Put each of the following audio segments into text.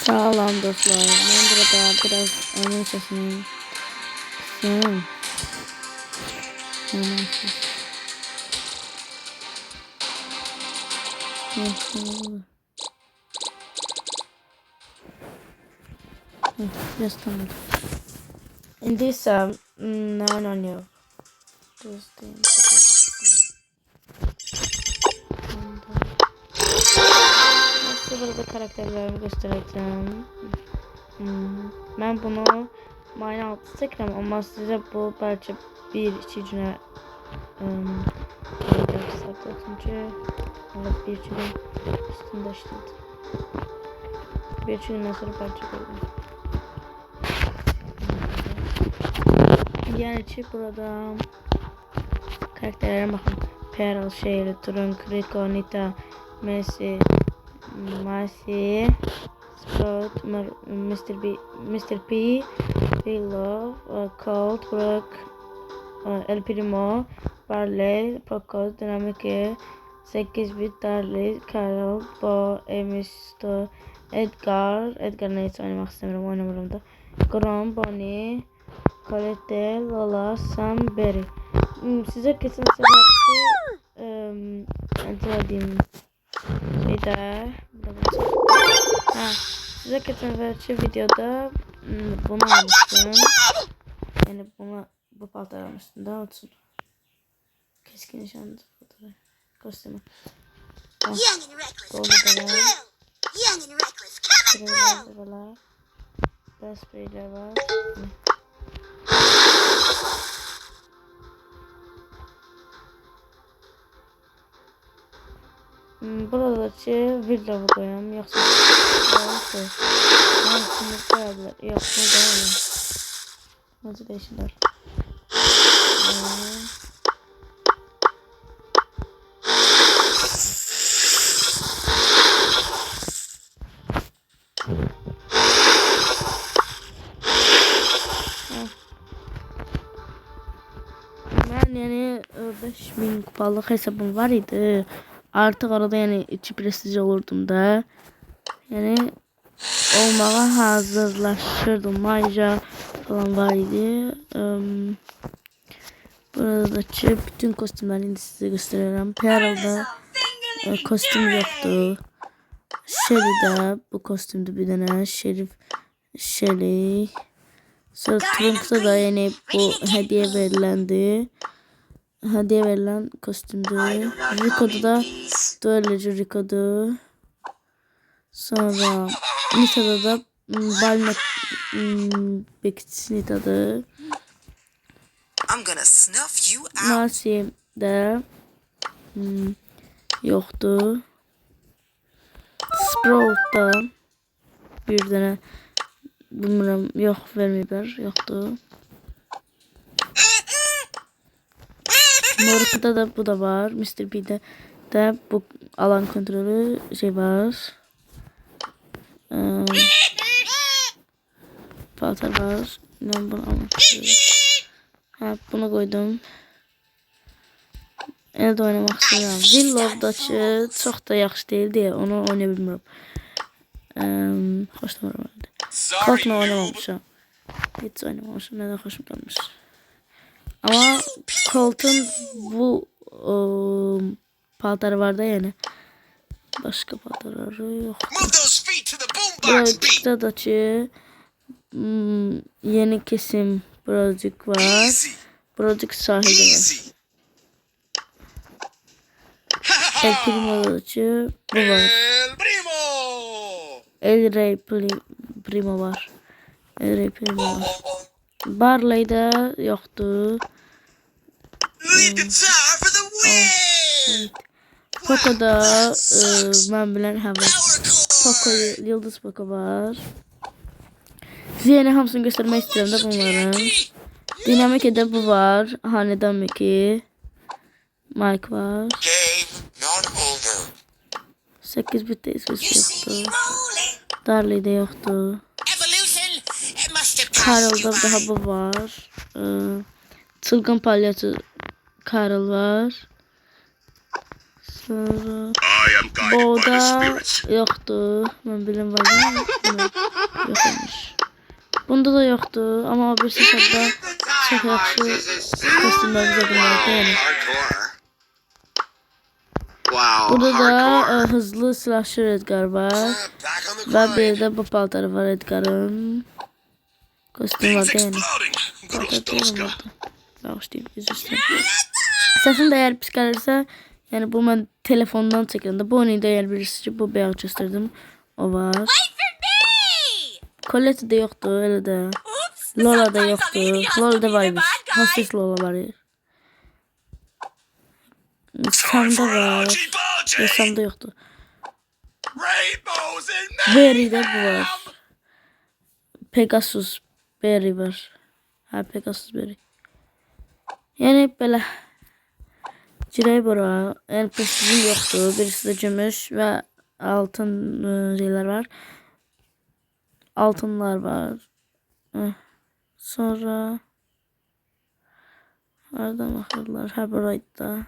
Sağlam dostlar. Ben burada biraz oyun sesini kısayım. Biraz tamam. İndi ise ne oynanıyor? Göstereyim. Nasıl burada karakterlerimi göstereceğim. Ben bunu Minecraft'ta çekerim ama size bu parça bir içine çünkü evet bir içine üstünde işledim. Bir içine sonra parça koydum. Gerçi burada karakterlere bakın. Pearl, Sherry, Trunk, Rico, Nita, Messi, Marcy, Sprout, Mr. P, Willow, Colt, Brook, El Primo, Barley, Poco, Dynamic, 8-bit, Darley, Carol, Bo, Emisto, Edgar neyse oynamak istemiyorum, oynamıyorum da. Grom, Bonnie, Colette, Lola, Sam, Berry. Size kesin seferci söylediğim şeyde size kesin seferci videoda bunu almıştım. Yani bu paltar almıştım. Daha olsun. Keskin nişanlı fotoğrafı. Kostümü. Young and reckless coming through. Young and reckless coming through. Best sprayler var. Burada da villa koyalım. Yoksa yok nasıl değişirler? Ben yani 5000 kupalık hesabım var idi. Artık arada yani içi prestij olurdum da. Yani olmağa hazırlaşırdım. Mayca falan var idi. Burada da bütün kostümlerini size gösteriyorum. Pearl'da kostüm yoktu. Sherry'de bu kostümdü bir tane. Sherry. Sonra Trunk'ta da yani bu hediye verilendi. Hediye verilen kostümdü. Rico'da da böylece Rico'du. Sonra Nita'da da Balmet Nita'dı. Marcy'de yoktu. Sprout'da bir tane bilmiyorum yok vermiyorlar yoktu. Moruk'ta da bu da var. Mr. P'de de bu alan kontrolü şey var. Paltar var. Ben bunu almak istiyorum. Bunu koydum. Elde oynamak istiyorum. Willow'da çok da yaxşı değil diye onu oynayabilmiyorum. Hoşlanmıyorum öyle. Colt'la oynamamışım. Hiç oynamamışım. Neden hoşum gelmiş. Ama Colt'un bu paltarı var da yani. Başka paltarları yok. Burada da yeni kesim birazcık var. Birazcık sahilde var. El Primo'da da bu var. El Rey Primo var. El Rey Primo var. Barley'de yoktu. Evet. Poco'da ben bilen Poco, Yıldız Poco var. Size yine hamsını göstermek istiyorum da bunların. Dynamic'de bu var. Hanedan Mickey. Mike var. 8-bit yoktu. Darley'de yoktu. Carol'da daha bu var. Çılgın Palyatı Carol var. Sonra I am guided by the Boda spirits. yoktu. Ben bilim var değil mi? Yokmuş. Bunda da yoktu ama o bir seferde çok yaxşı kostümler bize bunlar yani. Hardcore. Wow, Burada da hardcore. hızlı slasher Edgar var. Back on the Ve grind. bir de bu paltarı var Edgar'ın. Kostüm var Things yani. exploding. Good old Stoska. Bağışlayayım üzüstüm. Sesim de eğer pis gelirse yani bu ben telefondan çekildim. Bu oyunu da eğer birisi bu beyaz gösterdim. O var. Colette de yoktu öyle de. Lola da yoktu. Lola da varmış. Hostes Lola var. Sam'da var. Ve Sam'da yoktu. Rainbows and Berry'de bu var. Pegasus Berry var. Ha Pegasus Berry. Yani böyle Cirey bura. Yani prestijim yoktu. Birisi de gümüş ve altın şeyler var. Altınlar var. Sonra nereden bakırlar? Ha buraydı.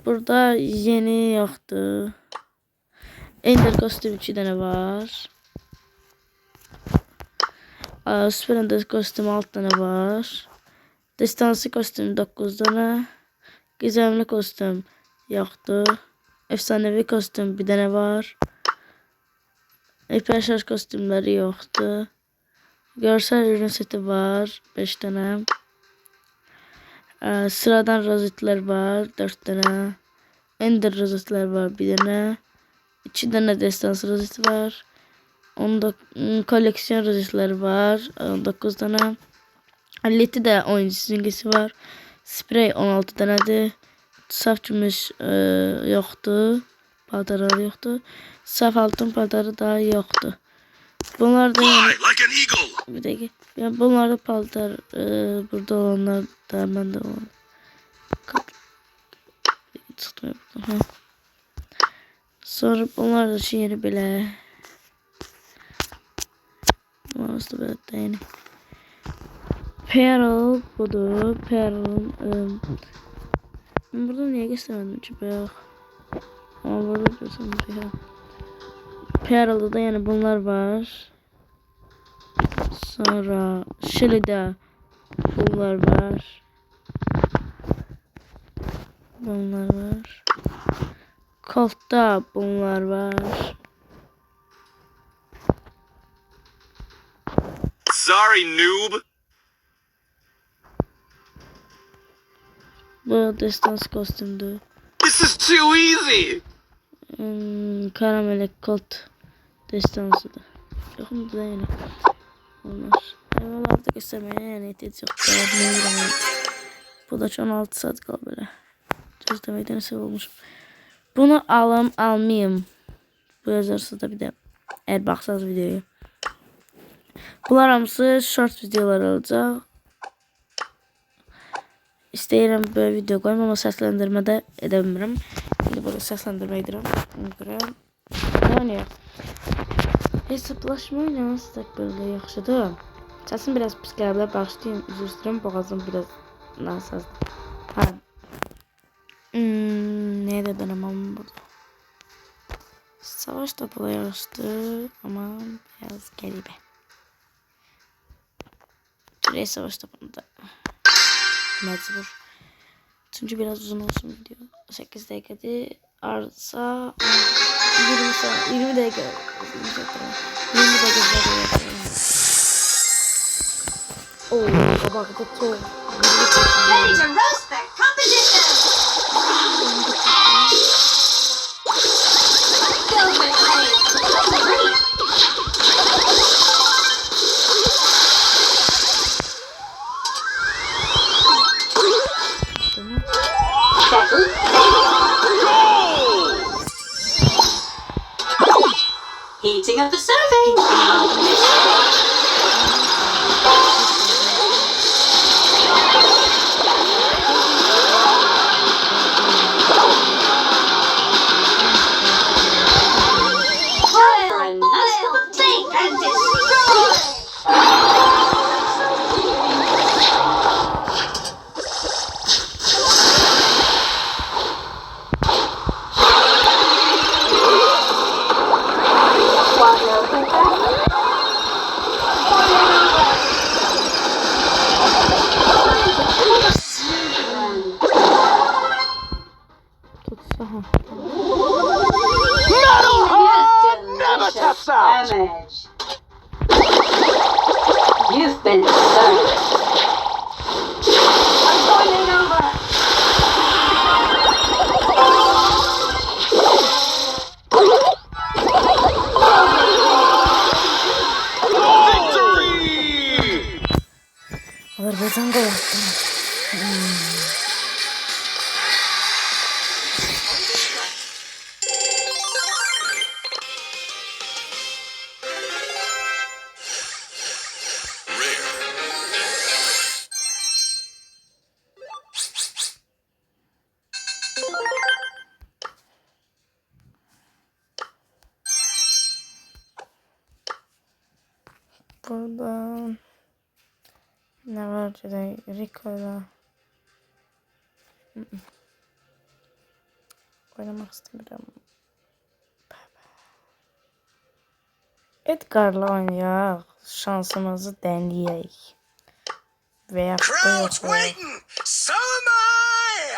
Burada yeni yoktu. Ender kostüm 2 tane var. Süper Ender kostüm 6 tane var. Destansı kostüm 9 tane. Gizemli kostüm yoktu. Efsanevi kostüm bir tane var. Hiperşarj kostümleri yoktu. Görsel ürün seti var 5 tane. Sıradan rozetler var 4 tane. Ender rozetler var bir tane. 2 tane destansı rozeti var. Onda koleksiyon rozetleri var 19 tane. 50 de oyuncu simgesi var. Sprey 16 tanedir. Saf gümüş yoktu. Paltarlar yoktu. Saf altın paltarı da yoktu. Bunlar da yani fly like an eagle. bir dakika. Yani bunlar da paltar burada olanlar da bende olan. Tutmuyor buradan. Sonra bunlar da şu yeni bile. Bunlar da böyle de yeni. Pearl budur. Pearl'ın burada niye göstermedim ki yok. Ama burada diyorsun Pearl. Pearl'da da yani bunlar var. Sonra Shelly'de bunlar var. Bunlar var. Colt'ta bunlar var. Sorry, noob. Bu destans kostümdü. This is too easy. Karamelek Colt destansıdı. Yok mu da yani. Onlar. Eyvallah da göstermeye yani ihtiyaç yok. Bu da 16 saat kaldı böyle. Söz demekten olmuşum. Bunu almayayım. Bu yazarsa da bir de eğer baksanız videoyu. Bunlar hamısı short videolar olacak. İstəyirəm böyle video koyayım ama seslendirme de edemiyorum. Şimdi burada seslendirme edirəm. Yani hesaplaşmayla böyle yaxşıdır. Sesim biraz pis gəliblər, bağışlayın, üzr istəyirəm, boğazım biraz nasazdır. Ha. Neydi benim ama burada? Savaş topu yaxşıdır ama biraz qəribə. Türey savaş topunda mecbur. Çünkü biraz uzun olsun video. 8 dakikada arsa 20 saat 20 dakika 20 dakika. Oo, bak bu çok. Ready to roast the competition! Go for it, Heating up the survey. For a nice little take and destroy. yourself. Damage. You've been served. I'm going over. Victory! Azerbaycan gol attı. Burada ne var today? Rico'la oynamak istemiyorum. Edgar'la oynayaq. Şansımızı deneyək. Veya da Crowd's yox. waiting. So am I.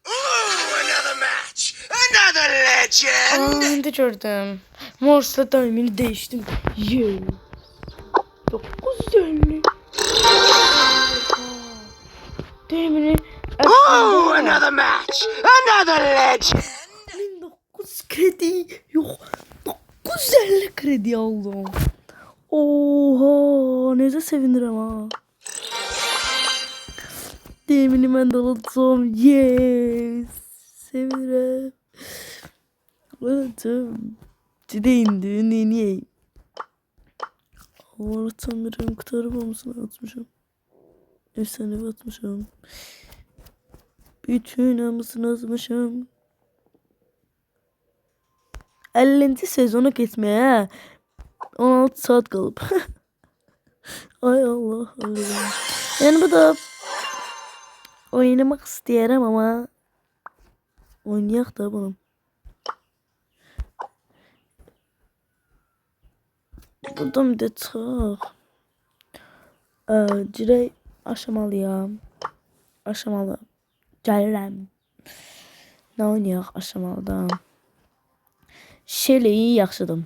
Ooh, another match. Another legend. Indi gördüm. Morse'la daimini değiştim. Yes. Çok güzel. Daimini Ooh, another match. Another legend. 1900 kredi yok. 950 kredi aldım. Oha, necə sevinirəm ha. Demini mən də alacağım. Yes. Sevinirəm. Alacağım. Cideyindi, neyini? Anlatamıyorum. Kutarımamışsın atmışım. Efsanevi atmışım. Bütün amısını atmışım. 50. sezonu geçmeye 16 saat kalıp. Ay Allah Allah. Yani bu da oynamak isteyerim ama oynayak da bunu. Buradan bir de çıx. Cirey aşamalıyam. Aşamalı. Gəlirəm. Nə oynayaq aşamalıdan? Şeleyi yaxşıdır.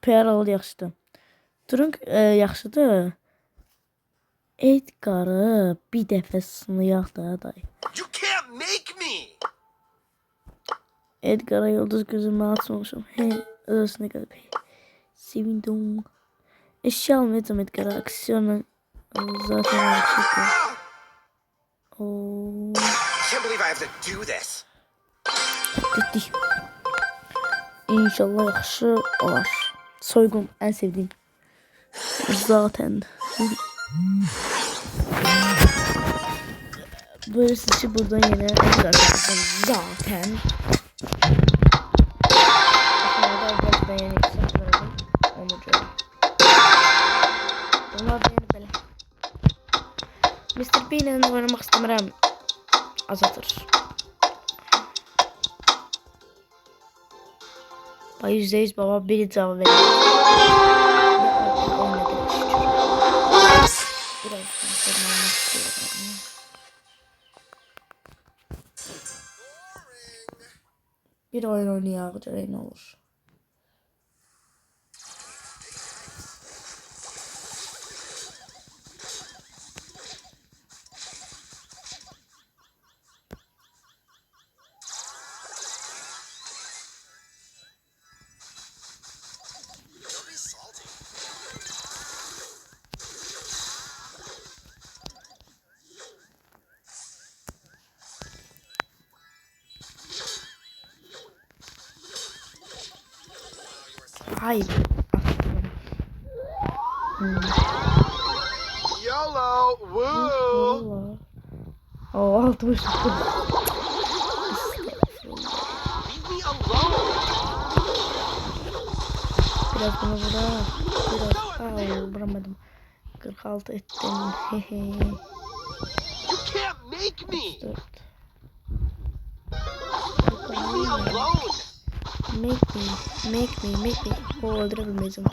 Peral yaxşıdır. Durun yaxşıdır. Edgar'ı bir dəfə sınayaq da day. You can't make me. Edgar'a yıldız gözümü açmamışım. He, öylesine gelip. Sevindim. Eşya almayacağım Edgar'a. Aksiyonu zaten açıktı. Oo, Can't believe I have to do this. gitti. İnşallah yaxşı olar. Soygun en sevdiğim. Zaten. Böyle sizce buradan yine Edgar zaten. Aslında yeni hesaplarım. Onu diyorum. Bunlar da yeni böyle. Mr. P ile oynamak istemiyorum. Azaltır. %100 baba biri cevap veriyor. Bir oyun oynayaq görək nə olur. Hayır. YOLO. Woo. Valla. O altı buçuk. Leave me alone. Biraz bunu bırak. Biraz. Hayır vuramadım. 46 ettim. Hehe. You can't make me. 4. Leave me alone. Make me. O öldürebilmeyeceğim.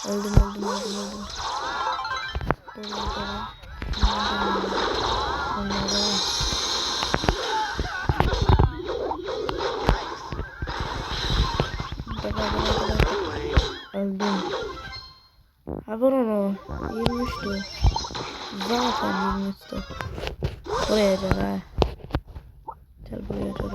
Öldüm. Onları. Öldüm. Ha vur onu. 23'tü. Zaten 23'tü. Buraya gel ha. Gel buraya gel.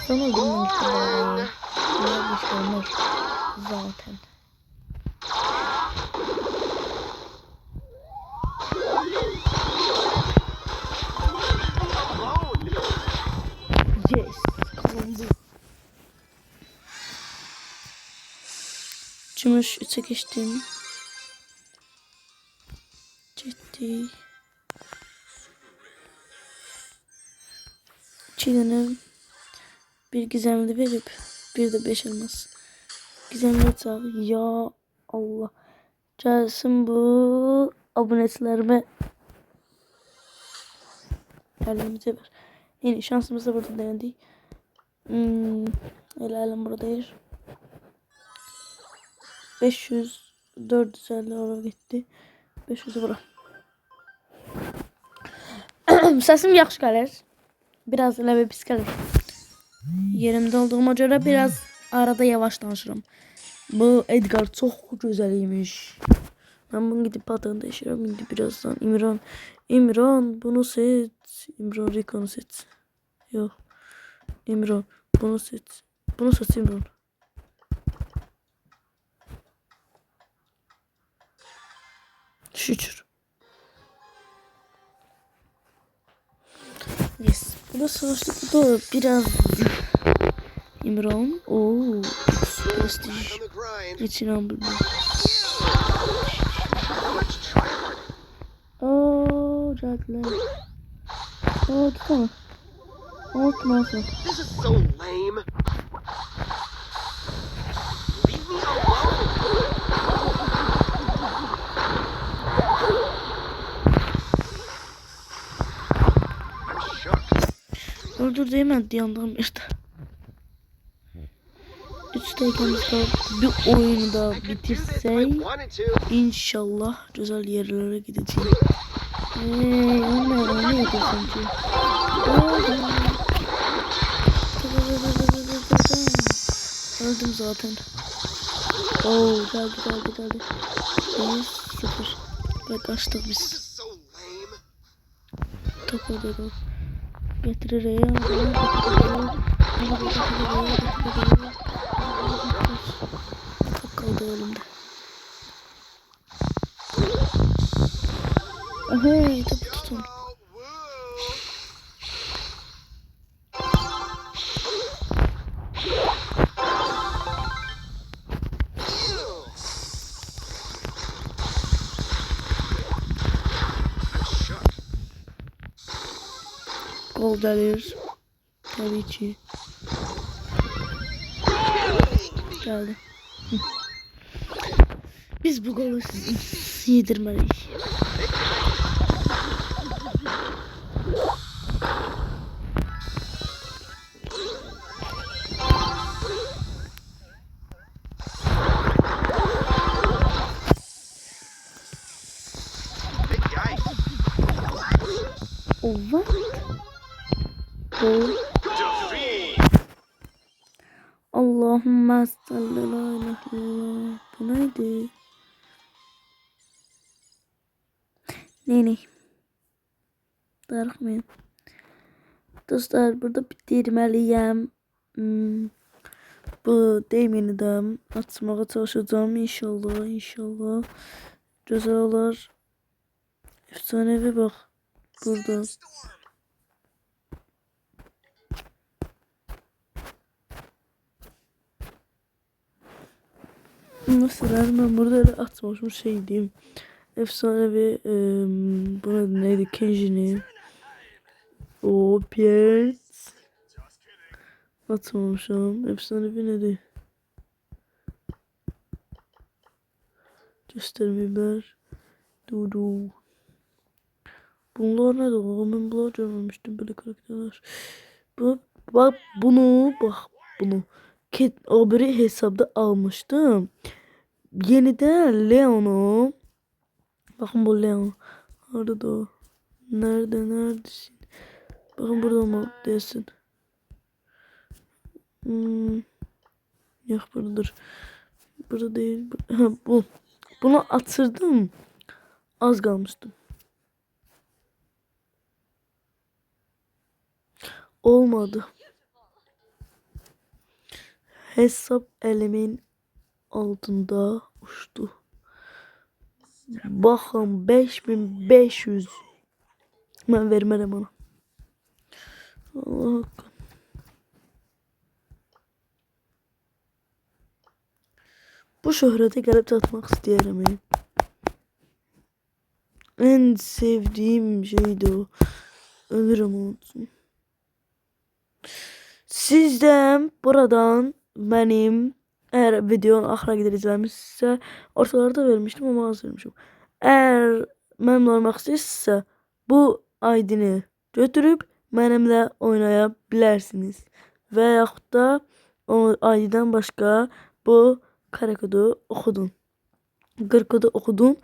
Sana bilmemiştim. Ne bir şey olmaz. Zaten. Yes. Kazandı. Cümüş 3'e geçtim. Ciddi. Çiğdem'e bir gizemli verip bir de 5 elmas. Gizemli sağ. Ya Allah. Gelsin bu abonelerime. Elimize ver. Yine şansımız da burada denedik. El alem buradayız. 500 450 euro gitti. 500'ü bura. Sesim yaxşı gəlir. Biraz elə bir pis gəlir. Yerimdə olduğuma görə biraz arada yavaş danışıram. Bu Edgar çox gözəliymiş. Ben bunu gidip adını değiştireyim. Şimdi birazdan İmran bunu seç. İmran Rikon'u seç. Yok. İmran bunu seç. Bunu seç İmran. Şükür. Yes. Bu da savaştık. Bu da biraz İmran. Ooo. Prestij. On the grind. Hiç inanmıyorum. Ooo. Geldiler. Ooo tutama. Tutmasın. This is so lame. Leave me alone. I'm shook. Öldürdü hemen yandan bir de. 3 dakikamız kaldı. Bir oyunu da I could do this if I bitirsek wanted to. inşallah güzel yerlere gideceğim. Onlar ne yapıyorsun ki? Öldüm zaten. Oo geldi. 1-0. Ve kaçtık This biz. is so lame. Topu dedim. Getirir ya. Çok kaldı elimde. Aha topu tutun. Oh, woo. Ew. I'm shook. Gol gelir. Tabii ki. Geldi. Biz bu golü yedirmeliyiz. Big yikes. O what? Gol. Defeat. Allahümme salli ala illallah. Bu neydi? Ne? Darıkmayın. Dostlar burada bitirmeliyim. Bu demini de atmaya çalışacağım inşallah. Güzel olur. Efsanevi bak burada. Mesela ben burada öyle atmamışım şey diyeyim. Efsanevi buna neydi Kenji'ni. O Piers. Atmamışım. Efsanevi neydi? Göstermeler. Dudu. Bunlar ne de? Ben bunlar görmemiştim böyle karakterler. Bak bunu. Öbürü hesapta almıştım. Yeniden Leon'u. Bakın bu Leon. Orada da o. Neredesin? Bakın burada mı desin? Yok buradadır. Burada değil. Ha, bu. Bunu atırdım. Az kalmıştım. Olmadı. Hesap elimin altında uçtu. Bakın 5500. Ben vermem ona. Allah hakkı. Bu şöhrete gelip tatmak isterim. En sevdiğim şeydi o. Ölürüm olsun. Sizden buradan benim eğer videonun ahıra kadar izlemişse ortalarda vermiştim ama az vermişim. Eğer memnun olmak istiyorsa bu ID'ni götürüp benimle oynayabilirsiniz. Veyahut da o ID'den başka bu kare kodu okudun. Qır kodu okudun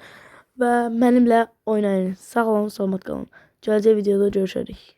ve benimle oynayın. Sağ olun, salamat qalın. Gələcək videoda görüşərik.